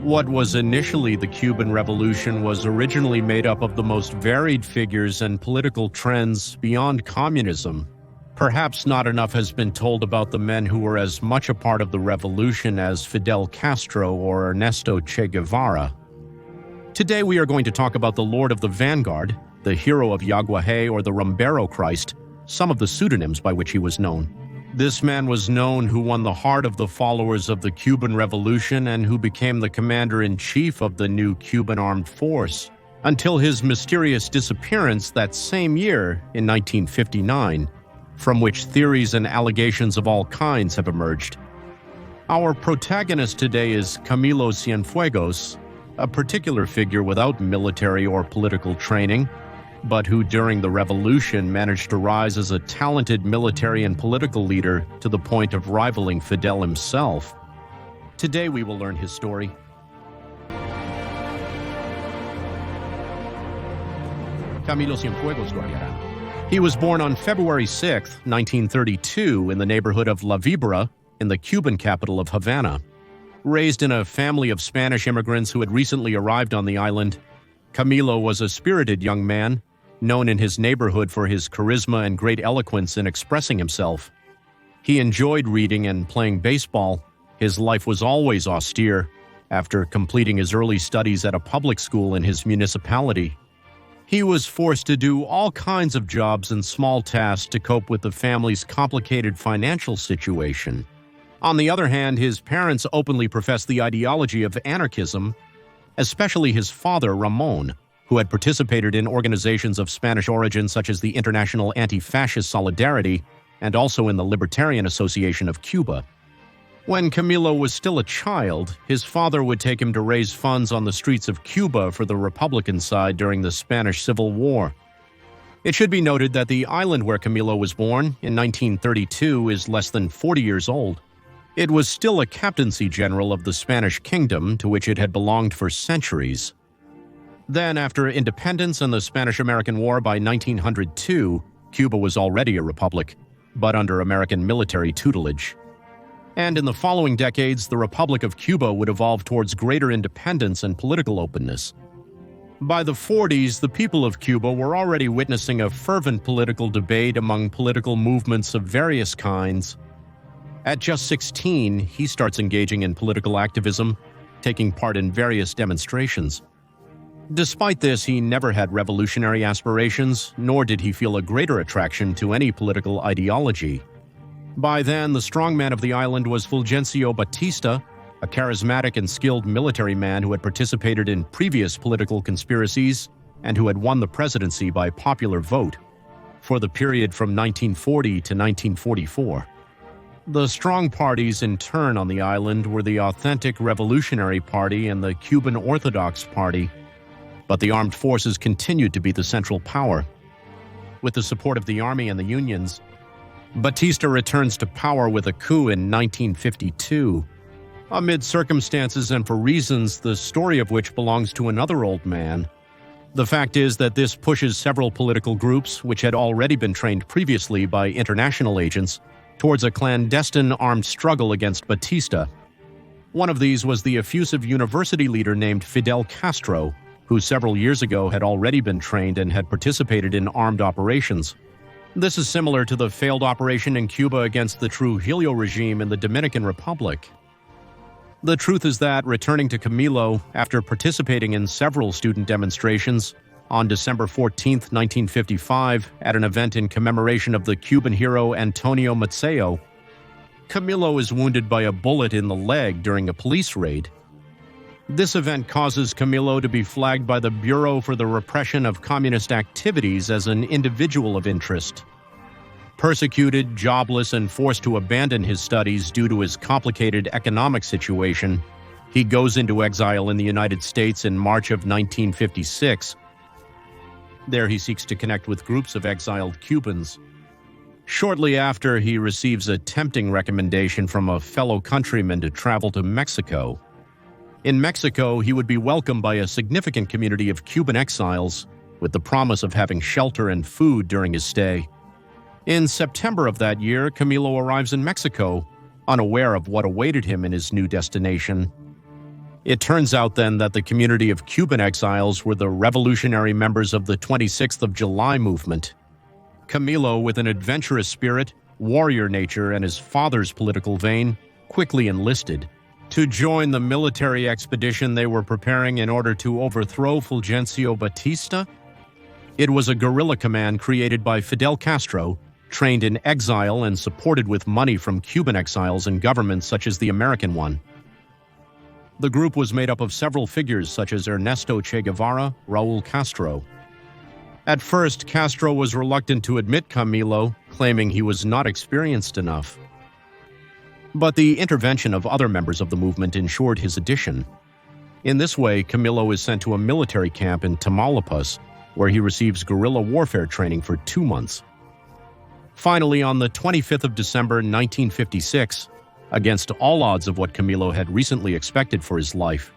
What was initially the Cuban Revolution was originally made up of the most varied figures and political trends beyond communism. Perhaps not enough has been told about the men who were as much a part of the revolution as Fidel Castro or Ernesto Che Guevara. Today we are going to talk about the Lord of the Vanguard, the hero of Yaguajé or the Rumbero Christ, some of the pseudonyms by which he was known. This man was known who won the heart of the followers of the Cuban Revolution and who became the commander-in-chief of the new Cuban armed force, until his mysterious disappearance that same year in 1959, from which theories and allegations of all kinds have emerged. Our protagonist today is Camilo Cienfuegos, a particular figure without military or political training, but who during the revolution managed to rise as a talented military and political leader to the point of rivaling Fidel himself. Today we will learn his story. Camilo Cienfuegos Guerrilla. He was born on February 6, 1932, in the neighborhood of La Vibra, in the Cuban capital of Havana. Raised in a family of Spanish immigrants who had recently arrived on the island, Camilo was a spirited young man, known in his neighborhood for his charisma and great eloquence in expressing himself. He enjoyed reading and playing baseball. His life was always austere, after completing his early studies at a public school in his municipality. He was forced to do all kinds of jobs and small tasks to cope with the family's complicated financial situation. On the other hand, his parents openly professed the ideology of anarchism, especially his father, Ramon, who had participated in organizations of Spanish origin such as the International Anti-Fascist Solidarity and also in the Libertarian Association of Cuba. When Camilo was still a child, his father would take him to raise funds on the streets of Cuba for the Republican side during the Spanish Civil War. It should be noted that the island where Camilo was born, in 1932, is less than 40 years old. It was still a captaincy general of the Spanish kingdom, to which it had belonged for centuries. Then, after independence and the Spanish-American War by 1902, Cuba was already a republic, but under American military tutelage. And in the following decades, the Republic of Cuba would evolve towards greater independence and political openness. By the 40s, the people of Cuba were already witnessing a fervent political debate among political movements of various kinds. At just 16, he starts engaging in political activism, taking part in various demonstrations. Despite this, he never had revolutionary aspirations, nor did he feel a greater attraction to any political ideology. By then, the strongman of the island was Fulgencio Batista, a charismatic and skilled military man who had participated in previous political conspiracies and who had won the presidency by popular vote for the period from 1940 to 1944. The strong parties in turn on the island were the Authentic Revolutionary Party and the Cuban Orthodox Party, but the armed forces continued to be the central power. With the support of the army and the unions, Batista returns to power with a coup in 1952, amid circumstances and for reasons the story of which belongs to another old man. The fact is that this pushes several political groups, which had already been trained previously by international agents, towards a clandestine armed struggle against Batista. One of these was the effusive university leader named Fidel Castro, who several years ago had already been trained and had participated in armed operations. This is similar to the failed operation in Cuba against the Trujillo regime in the Dominican Republic. The truth is that, returning to Camilo, after participating in several student demonstrations, on December 14, 1955, at an event in commemoration of the Cuban hero Antonio Maceo, Camilo is wounded by a bullet in the leg during a police raid. This event causes Camilo to be flagged by the Bureau for the Repression of Communist Activities as an individual of interest. Persecuted, jobless, and forced to abandon his studies due to his complicated economic situation, he goes into exile in the United States in March of 1956. There he seeks to connect with groups of exiled Cubans. Shortly after, he receives a tempting recommendation from a fellow countryman to travel to Mexico. In Mexico, he would be welcomed by a significant community of Cuban exiles, with the promise of having shelter and food during his stay. In September of that year, Camilo arrives in Mexico, unaware of what awaited him in his new destination. It turns out then that the community of Cuban exiles were the revolutionary members of the 26th of July movement. Camilo, with an adventurous spirit, warrior nature, and his father's political vein, quickly enlisted to join the military expedition they were preparing in order to overthrow Fulgencio Batista. It was a guerrilla command created by Fidel Castro, trained in exile and supported with money from Cuban exiles and governments such as the American one. The group was made up of several figures such as Ernesto Che Guevara, Raul Castro. At first, Castro was reluctant to admit Camilo, claiming he was not experienced enough. But the intervention of other members of the movement ensured his addition. In this way, Camilo is sent to a military camp in Tamaulipas, where he receives guerrilla warfare training for 2 months. Finally, on the 25th of December 1956, against all odds of what Camilo had recently expected for his life,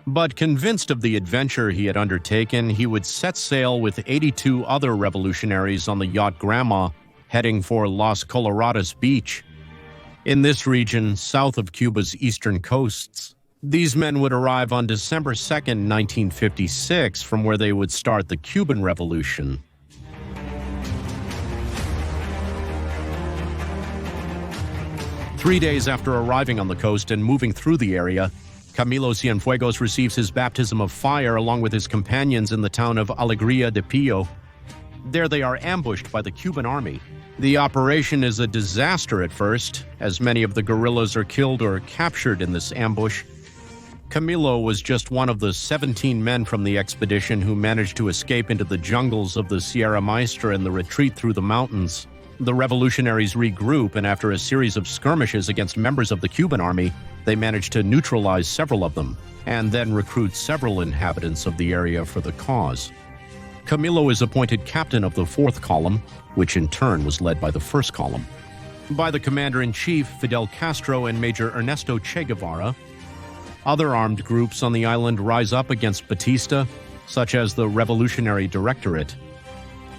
but convinced of the adventure he had undertaken, he would set sail with 82 other revolutionaries on the yacht Grandma, heading for Las Coloradas Beach. In this region, south of Cuba's eastern coasts, these men would arrive on December 2nd, 1956, from where they would start the Cuban Revolution. Three days after arriving on the coast and moving through the area, Camilo Cienfuegos receives his baptism of fire along with his companions in the town of Alegría de Pillo. There they are ambushed by the Cuban army. The operation is a disaster at first, as many of the guerrillas are killed or captured in this ambush. Camilo was just one of the 17 men from the expedition who managed to escape into the jungles of the Sierra Maestra and the retreat through the mountains. The revolutionaries regroup, and after a series of skirmishes against members of the Cuban army, they manage to neutralize several of them, and then recruit several inhabitants of the area for the cause. Camilo is appointed captain of the 4th column, which in turn was led by the 1st column, by the commander-in-chief Fidel Castro and Major Ernesto Che Guevara. Other armed groups on the island rise up against Batista, such as the Revolutionary Directorate.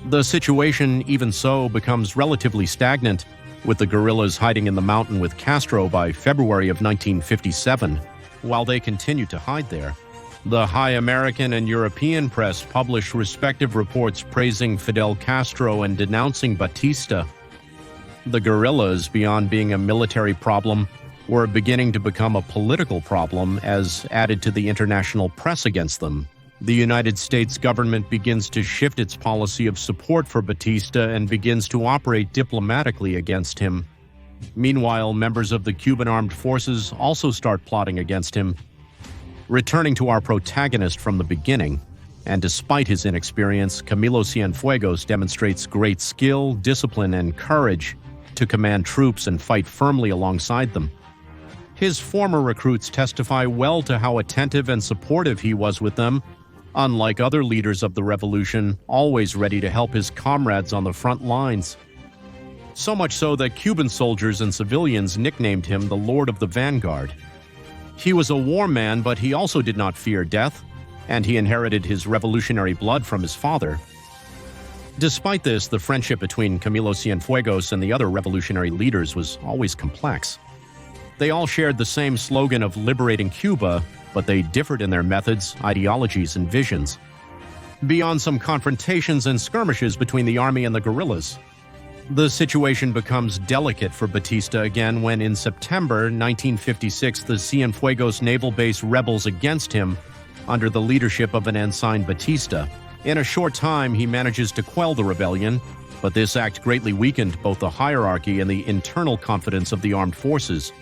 The situation, even so, becomes relatively stagnant, with the guerrillas hiding in the mountain with Castro by February of 1957. While they continue to hide there, the high American and European press published respective reports praising Fidel Castro and denouncing Batista. The guerrillas, beyond being a military problem, were beginning to become a political problem as added to the international press against them. The United States government begins to shift its policy of support for Batista and begins to operate diplomatically against him. Meanwhile, members of the Cuban armed forces also start plotting against him. Returning to our protagonist from the beginning, and despite his inexperience, Camilo Cienfuegos demonstrates great skill, discipline, and courage to command troops and fight firmly alongside them. His former recruits testify well to how attentive and supportive he was with them, unlike other leaders of the revolution, always ready to help his comrades on the front lines. So much so that Cuban soldiers and civilians nicknamed him the Lord of the Vanguard. He was a war man, but he also did not fear death, and he inherited his revolutionary blood from his father. Despite this, the friendship between Camilo Cienfuegos and the other revolutionary leaders was always complex. They all shared the same slogan of liberating Cuba, but they differed in their methods, ideologies, and visions. Beyond some confrontations and skirmishes between the army and the guerrillas, the situation becomes delicate for Batista again when, in September 1956, the Cienfuegos naval base rebels against him under the leadership of an ensign Batista. In a short time, he manages to quell the rebellion, but this act greatly weakened both the hierarchy and the internal confidence of the armed forces.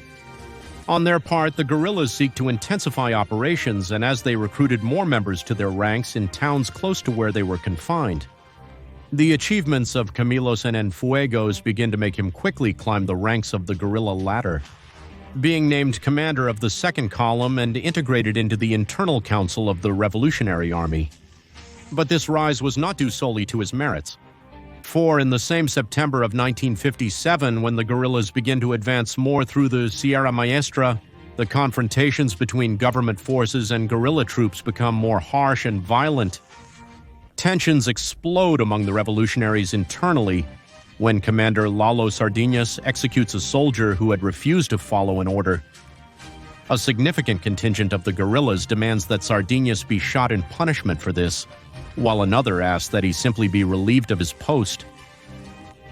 On their part, the guerrillas seek to intensify operations, and as they recruited more members to their ranks in towns close to where they were confined, the achievements of Camilo Cienfuegos begin to make him quickly climb the ranks of the guerrilla ladder, being named commander of the 2nd column and integrated into the internal council of the Revolutionary Army. But this rise was not due solely to his merits. For in the same September of 1957, when the guerrillas begin to advance more through the Sierra Maestra, the confrontations between government forces and guerrilla troops become more harsh and violent. Tensions explode among the revolutionaries internally when Commander Lalo Sardinas executes a soldier who had refused to follow an order. A significant contingent of the guerrillas demands that Sardinas be shot in punishment for this, while another asks that he simply be relieved of his post.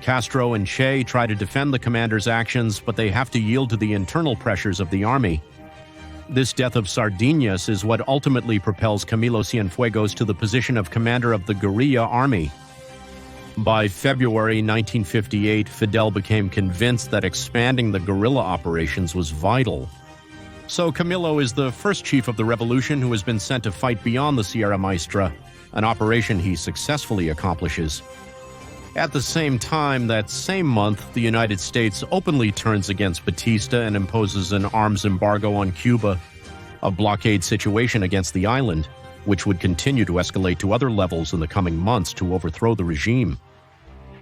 Castro and Che try to defend the commander's actions, but they have to yield to the internal pressures of the army. This death of Sardinas is what ultimately propels Camilo Cienfuegos to the position of commander of the guerrilla army. By February 1958, Fidel became convinced that expanding the guerrilla operations was vital. So Camilo is the first chief of the revolution who has been sent to fight beyond the Sierra Maestra, an operation he successfully accomplishes. At the same time, that same month, the United States openly turns against Batista and imposes an arms embargo on Cuba, a blockade situation against the island, which would continue to escalate to other levels in the coming months to overthrow the regime.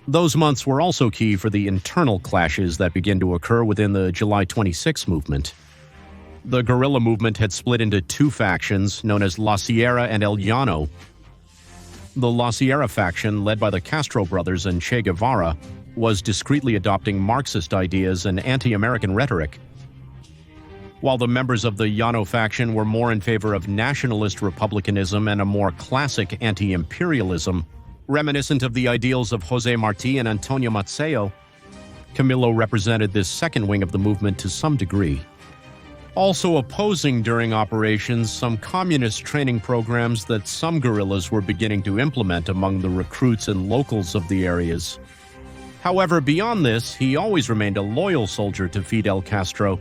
Those months were also key for the internal clashes that begin to occur within the July 26 movement. The guerrilla movement had split into two factions known as La Sierra and El Llano. The La Sierra faction, led by the Castro brothers and Che Guevara, was discreetly adopting Marxist ideas and anti-American rhetoric, while the members of the Llano faction were more in favor of nationalist republicanism and a more classic anti-imperialism, reminiscent of the ideals of José Martí and Antonio Maceo. Camilo represented this second wing of the movement to some degree. Also opposing during operations some communist training programs that some guerrillas were beginning to implement among the recruits and locals of the areas. However, beyond this, he always remained a loyal soldier to Fidel Castro.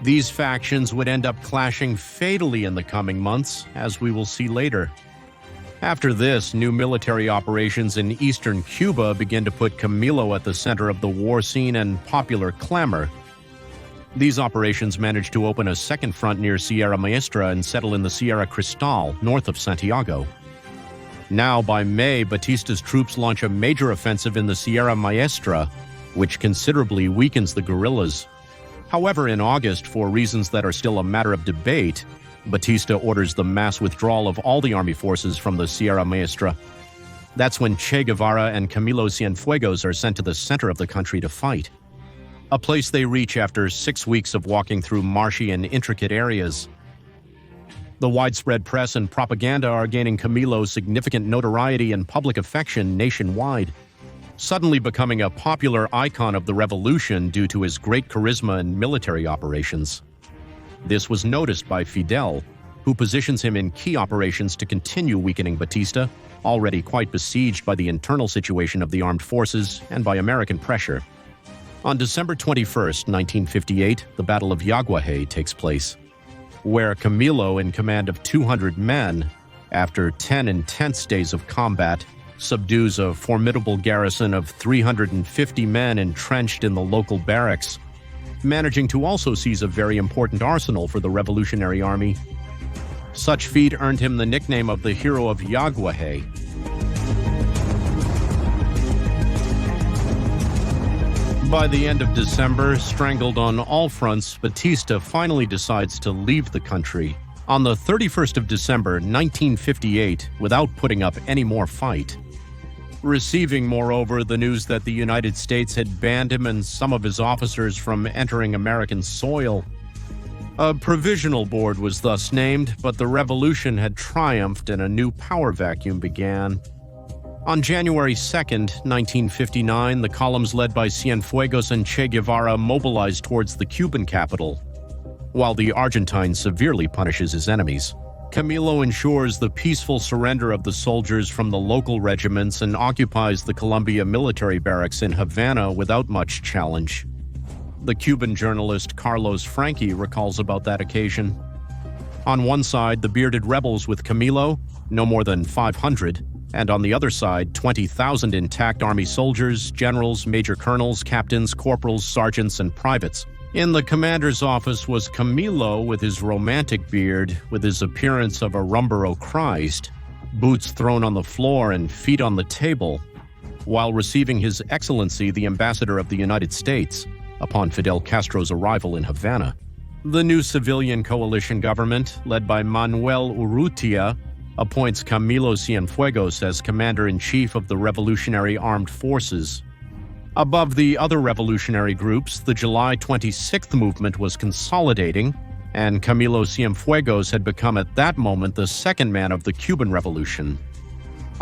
These factions would end up clashing fatally in the coming months, as we will see later. After this, new military operations in eastern Cuba began to put Camilo at the center of the war scene and popular clamor. These operations managed to open a second front near Sierra Maestra and settle in the Sierra Cristal, north of Santiago. Now, by May, Batista's troops launch a major offensive in the Sierra Maestra, which considerably weakens the guerrillas. However, in August, for reasons that are still a matter of debate, Batista orders the mass withdrawal of all the army forces from the Sierra Maestra. That's when Che Guevara and Camilo Cienfuegos are sent to the center of the country to fight, a place they reach after 6 weeks of walking through marshy and intricate areas. The widespread press and propaganda are gaining Camilo significant notoriety and public affection nationwide, suddenly becoming a popular icon of the revolution due to his great charisma and military operations. This was noticed by Fidel, who positions him in key operations to continue weakening Batista, already quite besieged by the internal situation of the armed forces and by American pressure. On December 21, 1958, the Battle of Yaguaje takes place, where Camilo, in command of 200 men, after 10 intense days of combat, subdues a formidable garrison of 350 men entrenched in the local barracks, managing to also seize a very important arsenal for the Revolutionary Army. Such feat earned him the nickname of the Hero of Yaguaje. By the end of December, strangled on all fronts, Batista finally decides to leave the country on the 31st of December, 1958, without putting up any more fight. Receiving, moreover, the news that the United States had banned him and some of his officers from entering American soil. A provisional board was thus named, but the revolution had triumphed and a new power vacuum began. On January 2, 1959, the columns led by Cienfuegos and Che Guevara mobilized towards the Cuban capital, while the Argentine severely punishes his enemies. Camilo ensures the peaceful surrender of the soldiers from the local regiments and occupies the Colombia military barracks in Havana without much challenge. The Cuban journalist Carlos Franchi recalls about that occasion. On one side, the bearded rebels with Camilo, no more than 500, and on the other side, 20,000 intact army soldiers, generals, major colonels, captains, corporals, sergeants, and privates. In the commander's office was Camilo with his romantic beard, with his appearance of a Rumbero Christ, boots thrown on the floor and feet on the table, while receiving His Excellency the Ambassador of the United States upon Fidel Castro's arrival in Havana. The new civilian coalition government, led by Manuel Urrutia, appoints Camilo Cienfuegos as Commander-in-Chief of the Revolutionary Armed Forces. Above the other revolutionary groups, the July 26th movement was consolidating, and Camilo Cienfuegos had become at that moment the second man of the Cuban Revolution.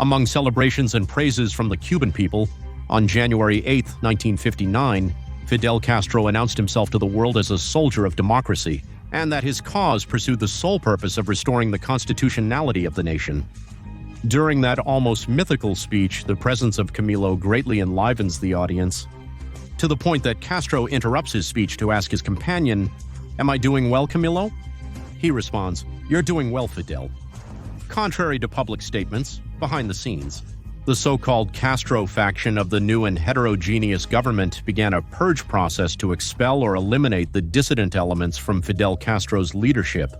Among celebrations and praises from the Cuban people, on January 8, 1959, Fidel Castro announced himself to the world as a soldier of democracy, and that his cause pursued the sole purpose of restoring the constitutionality of the nation. During that almost mythical speech, the presence of Camilo greatly enlivens the audience, to the point that Castro interrupts his speech to ask his companion, "Am I doing well, Camilo?" He responds, "You're doing well, Fidel." Contrary to public statements, behind the scenes, the so-called Castro faction of the new and heterogeneous government began a purge process to expel or eliminate the dissident elements from Fidel Castro's leadership.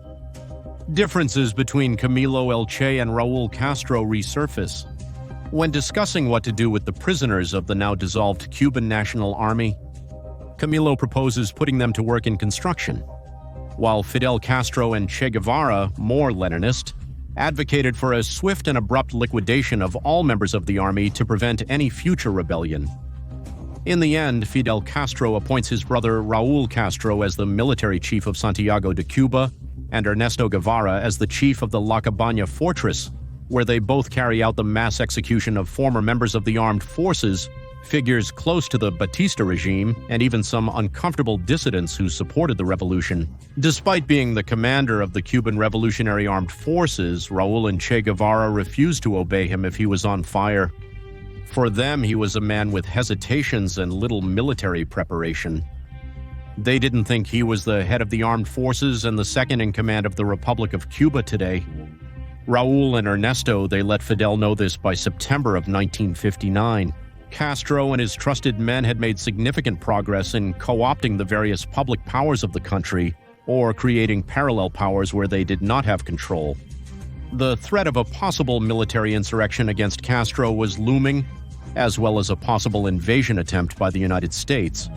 Differences between Camilo El Che and Raul Castro resurface. When discussing what to do with the prisoners of the now dissolved Cuban National Army, Camilo proposes putting them to work in construction, while Fidel Castro and Che Guevara, more Leninist, advocated for a swift and abrupt liquidation of all members of the army to prevent any future rebellion. In the end, Fidel Castro appoints his brother Raul Castro as the military chief of Santiago de Cuba and Ernesto Guevara as the chief of the La Cabaña fortress, where they both carry out the mass execution of former members of the armed forces, figures close to the Batista regime, and even some uncomfortable dissidents who supported the revolution. Despite being the commander of the Cuban Revolutionary Armed Forces, Raul and Che Guevara refused to obey him if he was on fire. For them, he was a man with hesitations and little military preparation. They didn't think he was the head of the armed forces and the second in command of the Republic of Cuba today. Raul and Ernesto, they let Fidel know this by September of 1959. Castro and his trusted men had made significant progress in co-opting the various public powers of the country, or creating parallel powers where they did not have control. The threat of a possible military insurrection against Castro was looming, as well as a possible invasion attempt by the United States.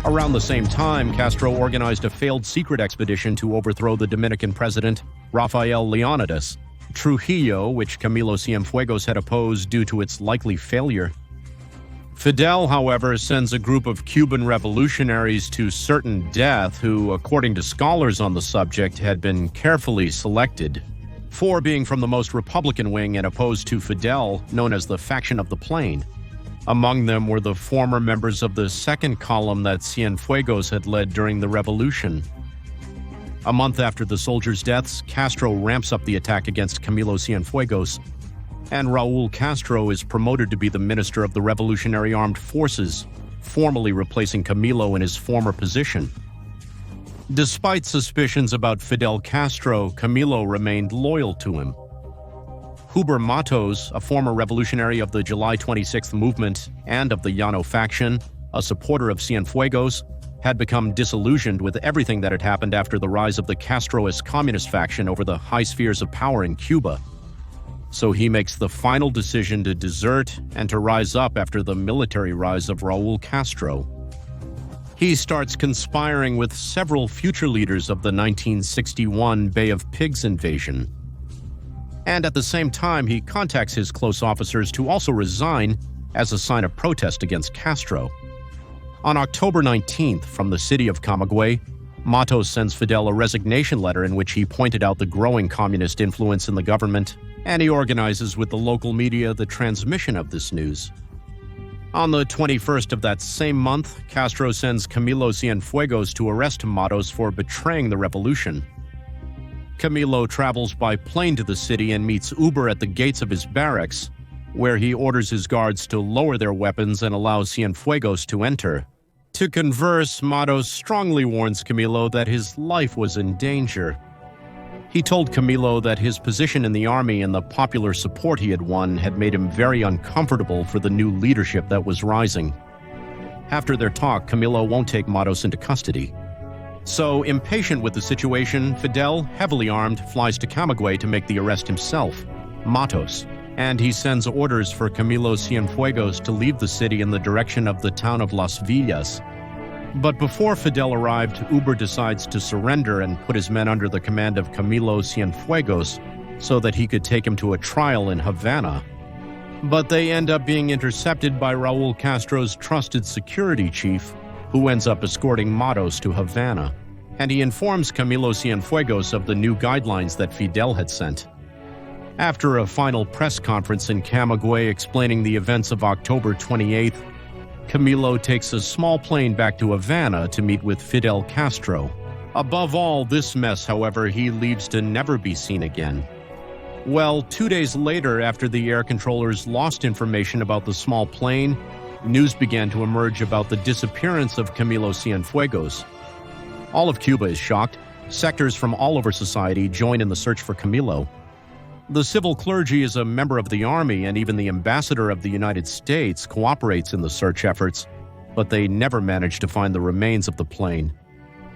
Around the same time, Castro organized a failed secret expedition to overthrow the Dominican president, Rafael Leonidas Trujillo, which Camilo Cienfuegos had opposed due to its likely failure. Fidel, however, sends a group of Cuban revolutionaries to certain death who, according to scholars on the subject, had been carefully selected. 4 being from the most Republican wing and opposed to Fidel, known as the Faction of the Plain. Among them were the former members of the second column that Cienfuegos had led during the revolution. A month after the soldiers' deaths, Castro ramps up the attack against Camilo Cienfuegos, and Raul Castro is promoted to be the Minister of the Revolutionary Armed Forces, formally replacing Camilo in his former position. Despite suspicions about Fidel Castro, Camilo remained loyal to him. Huber Matos, a former revolutionary of the July 26th movement and of the Llano faction, a supporter of Cienfuegos, had become disillusioned with everything that had happened after the rise of the Castroist communist faction over the high spheres of power in Cuba. So he makes the final decision to desert and to rise up after the military rise of Raul Castro. He starts conspiring with several future leaders of the 1961 Bay of Pigs invasion. And at the same time, he contacts his close officers to also resign as a sign of protest against Castro. On October 19th, from the city of Camagüey, Matos sends Fidel a resignation letter in which he pointed out the growing communist influence in the government, and he organizes with the local media the transmission of this news. On the 21st of that same month, Castro sends Camilo Cienfuegos to arrest Matos for betraying the revolution. Camilo travels by plane to the city and meets Uber at the gates of his barracks, where he orders his guards to lower their weapons and allows Cienfuegos to enter. To converse, Matos strongly warns Camilo that his life was in danger. He told Camilo that his position in the army and the popular support he had won had made him very uncomfortable for the new leadership that was rising. After their talk, Camilo won't take Matos into custody. So, impatient with the situation, Fidel, heavily armed, flies to Camagüey to make the arrest himself, Matos, and he sends orders for Camilo Cienfuegos to leave the city in the direction of the town of Las Villas. But before Fidel arrived, Uber decides to surrender and put his men under the command of Camilo Cienfuegos so that he could take him to a trial in Havana. But they end up being intercepted by Raul Castro's trusted security chief, who ends up escorting Matos to Havana. And he informs Camilo Cienfuegos of the new guidelines that Fidel had sent. After a final press conference in Camagüey explaining the events of October 28th, Camilo takes a small plane back to Havana to meet with Fidel Castro. Above all this mess, however, he leaves to never be seen again. Well, 2 days later, after the air controllers lost information about the small plane, news began to emerge about the disappearance of Camilo Cienfuegos. All of Cuba is shocked. Sectors from all over society join in the search for Camilo. The civil clergy is a member of the army, and even the ambassador of the United States cooperates in the search efforts, but they never manage to find the remains of the plane.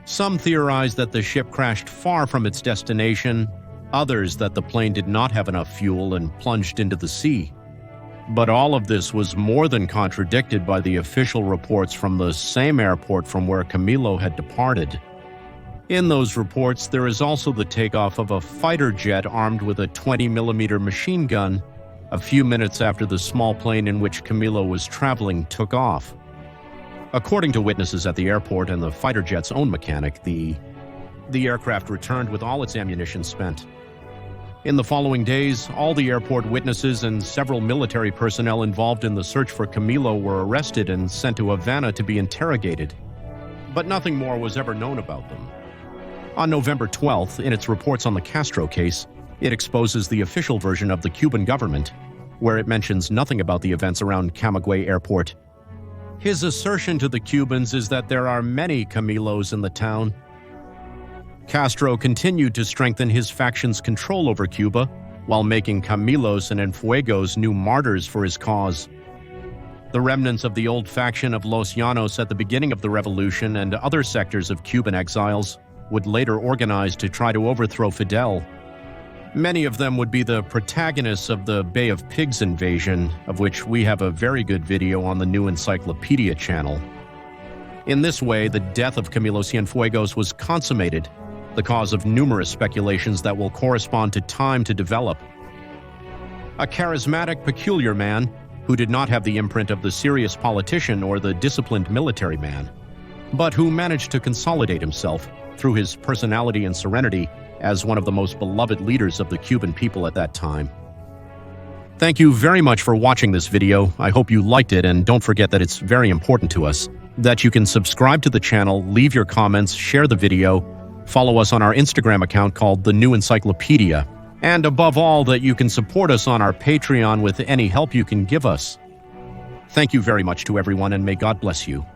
Some theorize that the ship crashed far from its destination, others that the plane did not have enough fuel and plunged into the sea. But all of this was more than contradicted by the official reports from the same airport from where Camilo had departed. In those reports, there is also the takeoff of a fighter jet armed with a 20mm machine gun a few minutes after the small plane in which Camilo was traveling took off. According to witnesses at the airport and the fighter jet's own mechanic, the aircraft returned with all its ammunition spent. In the following days, all the airport witnesses and several military personnel involved in the search for Camilo were arrested and sent to Havana to be interrogated. But nothing more was ever known about them. On November 12th, in its reports on the Castro case, it exposes the official version of the Cuban government, where it mentions nothing about the events around Camagüey Airport. His assertion to the Cubans is that there are many Camilos in the town. Castro continued to strengthen his faction's control over Cuba, while making Camilos and Cienfuegos new martyrs for his cause. The remnants of the old faction of Los Llanos at the beginning of the revolution and other sectors of Cuban exiles would later organize to try to overthrow Fidel. Many of them would be the protagonists of the Bay of Pigs invasion, of which we have a very good video on the New Encyclopedia channel. In this way, the death of Camilo Cienfuegos was consummated, the cause of numerous speculations that will correspond to time to develop. A charismatic, peculiar man who did not have the imprint of the serious politician or the disciplined military man, but who managed to consolidate himself through his personality and serenity as one of the most beloved leaders of the Cuban people at that time. Thank you very much for watching this video. I hope you liked it, and don't forget that it's very important to us that you can subscribe to the channel, leave your comments, share the video, follow us on our Instagram account called The New Encyclopedia, and above all, that you can support us on our Patreon with any help you can give us. Thank you very much to everyone, and may God bless you.